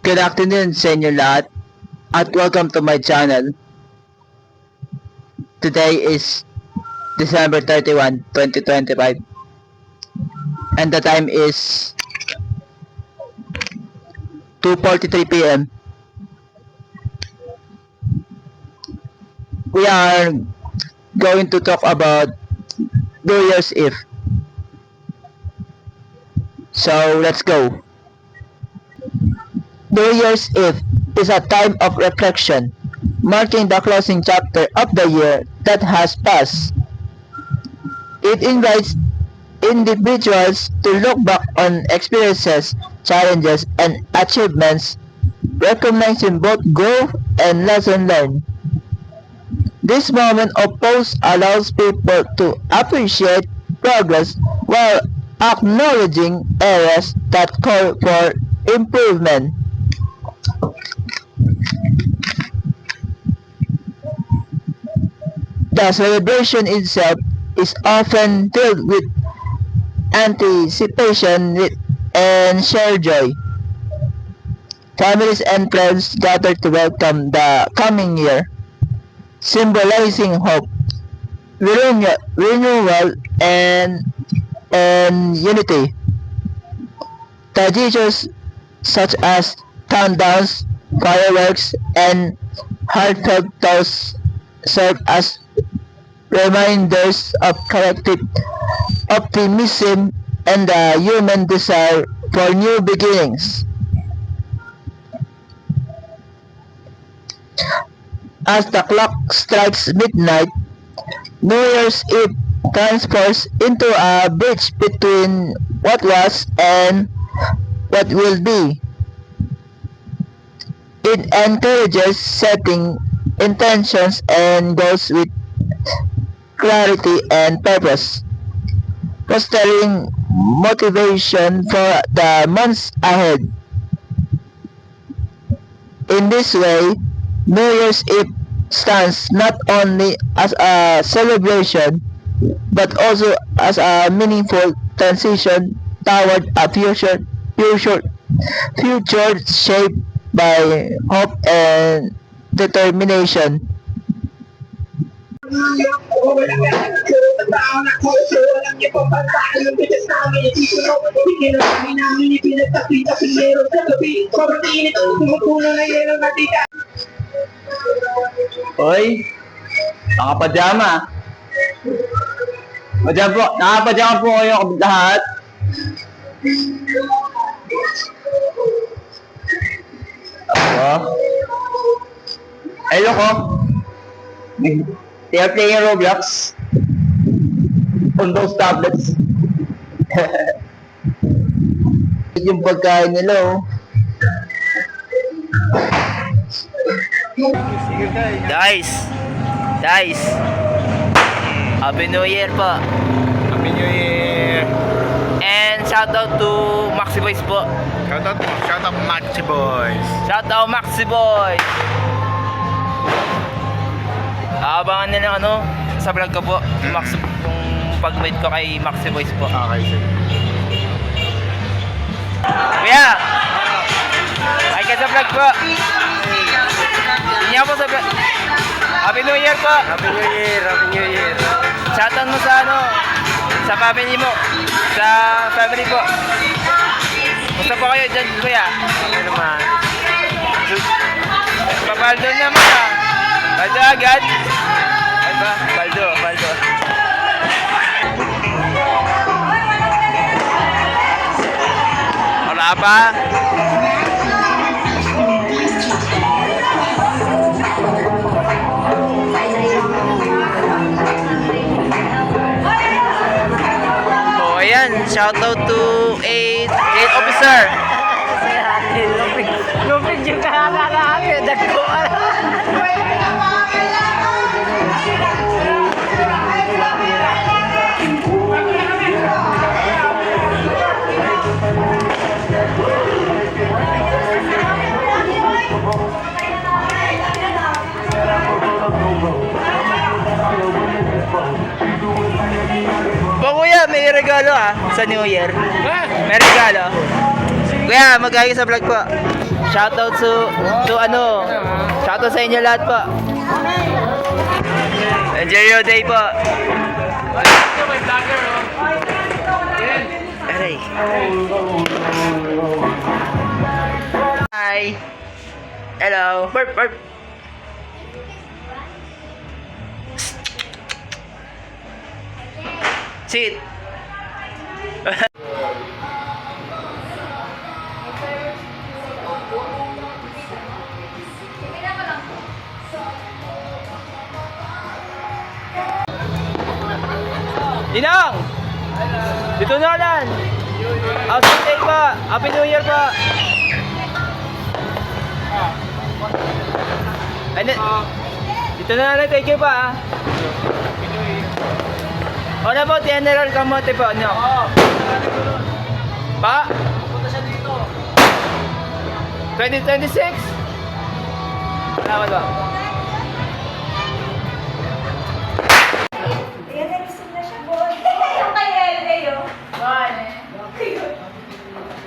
Good afternoon sa inyo lahat at welcome to my channel. Today is December 31, 2025 and the time is 2:43 p.m. We are going to talk about New Year's Eve. So let's go. New Year's Eve is a time of reflection, marking the closing chapter of the year that has passed. It invites individuals to look back on experiences, challenges, and achievements, recognizing both growth and lesson learned. This moment of pause allows people to appreciate progress while acknowledging areas that call for improvement. The celebration itself is often filled with anticipation and shared joy. Families and friends gather to welcome the coming year, symbolizing hope, renewal, and unity. Traditions such as countdowns, fireworks, and heartfelt toasts serve as reminders of collective optimism and the human desire for new beginnings. As the clock strikes midnight, New Year's Eve transfers into a bridge between what was and what will be. It encourages setting intentions and goals with clarity and purpose, fostering motivation for the months ahead. In this way, New Year's Eve stands not only as a celebration but also as a meaningful transition toward a future shaped by hope and determination. Hoy, nakapadyama. Nakapadyama po kayo lahat. Ako. Ay, loko. They are playing Roblox on those tablets. Yung pagkain nila, oh. Guys, Happy New Year po. Happy New Year! And shout out to Maxi Boys po. Shout out Maxi Boys! Shout out Maxi Boys. Abangan nila sa vlog ko po. Yung pag-wait ko kay Maxi Boys po. Okay, sige. Kuya! Ay ka sa vlog po. Hindi po sa vlog. Happy New Year po. Happy New Year! Happy New Year! Shout out mo sa sa family mo. Sa family po. Gusto po kayo dyan, kuya? Ano naman? Papaldo naman ah. Baldo agad. Ay ba? Baldo. Wala pa? Oh, ayan. Shout out to 8 officer. Lupit yung kakakakakit. Dagko. Po kuya, may regalo sa New Year. May regalo. Kuya, magkakayo sa vlog po. Shoutout shoutout sa inyo lahat po. Enjoy your day po. Aray. Hi. Hello. Burp, burp. Sit. Ninang! Dito na lang! Outside day pa! Happy New Year pa! Dito na lang, thank you pa! Ano po, General Kamote po, ano? Pa? Punta siya dito. 2026? Salamat ba?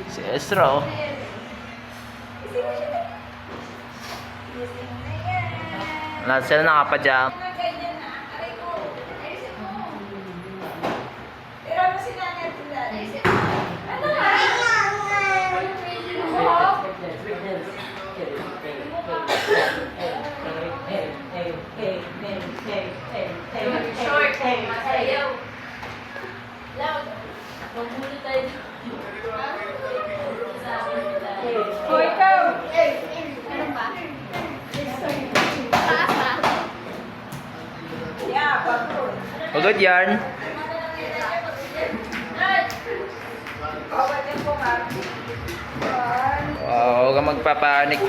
Si Estro. Lahat sila nakapadya. Pagod yarn. Huwag kang magpapanik.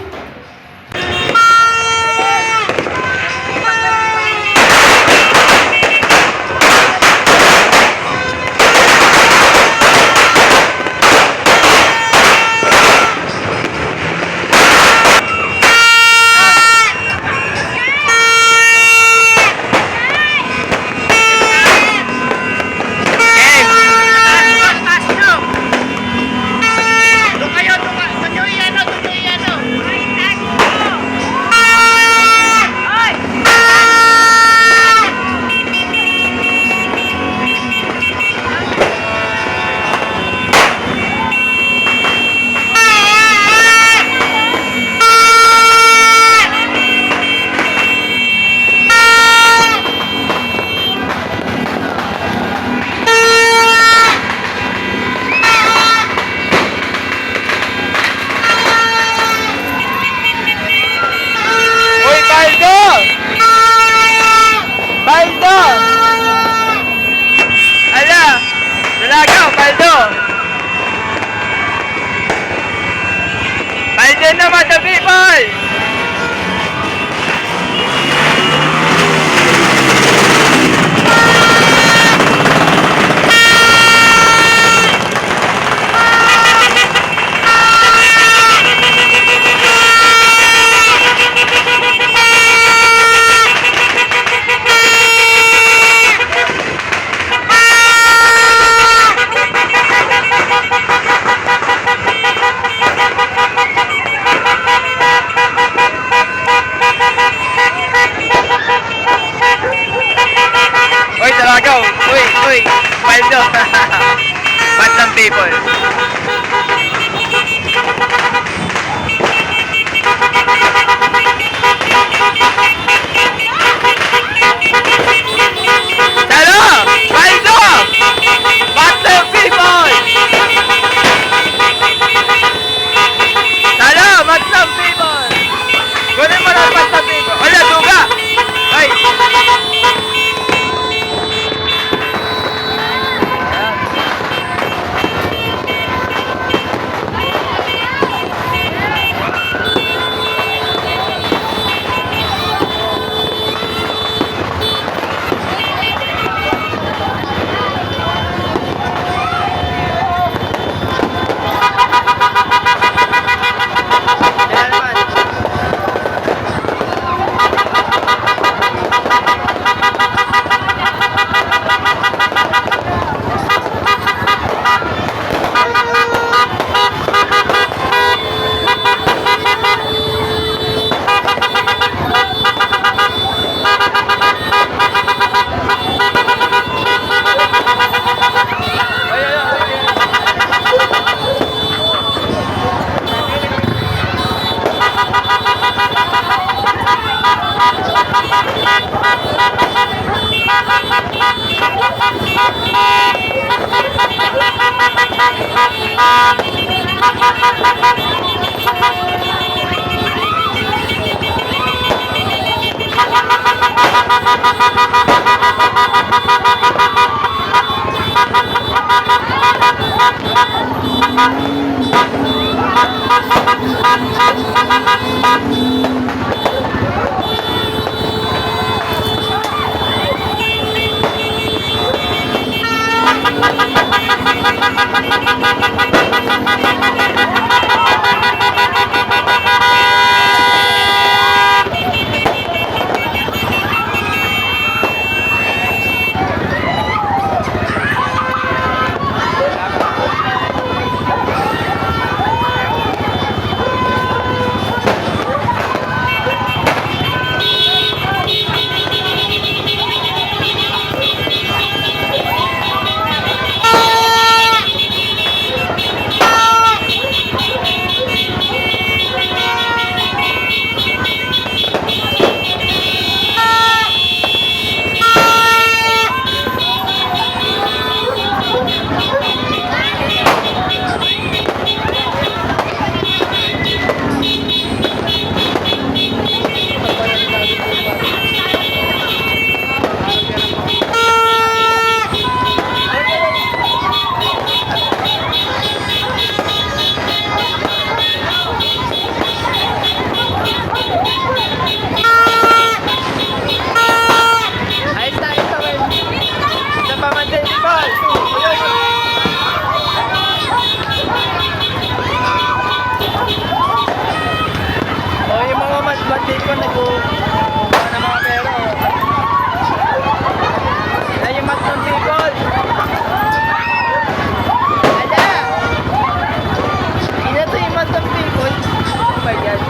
Paldo naman the people! Uy, Paldo. Batlang people. Talo! Paldo! Batlang people! Talo! Batlang people! Kunin mo lang batlang people. Wala, duga! Ay! Ayos tayo sa may... Sa pamandin, Paul! O, yung mga mandin ko nag-uwa ng mga pera. Yan yung matong people. Ala! Ina to yung matong people. Oh my God.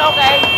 Okay.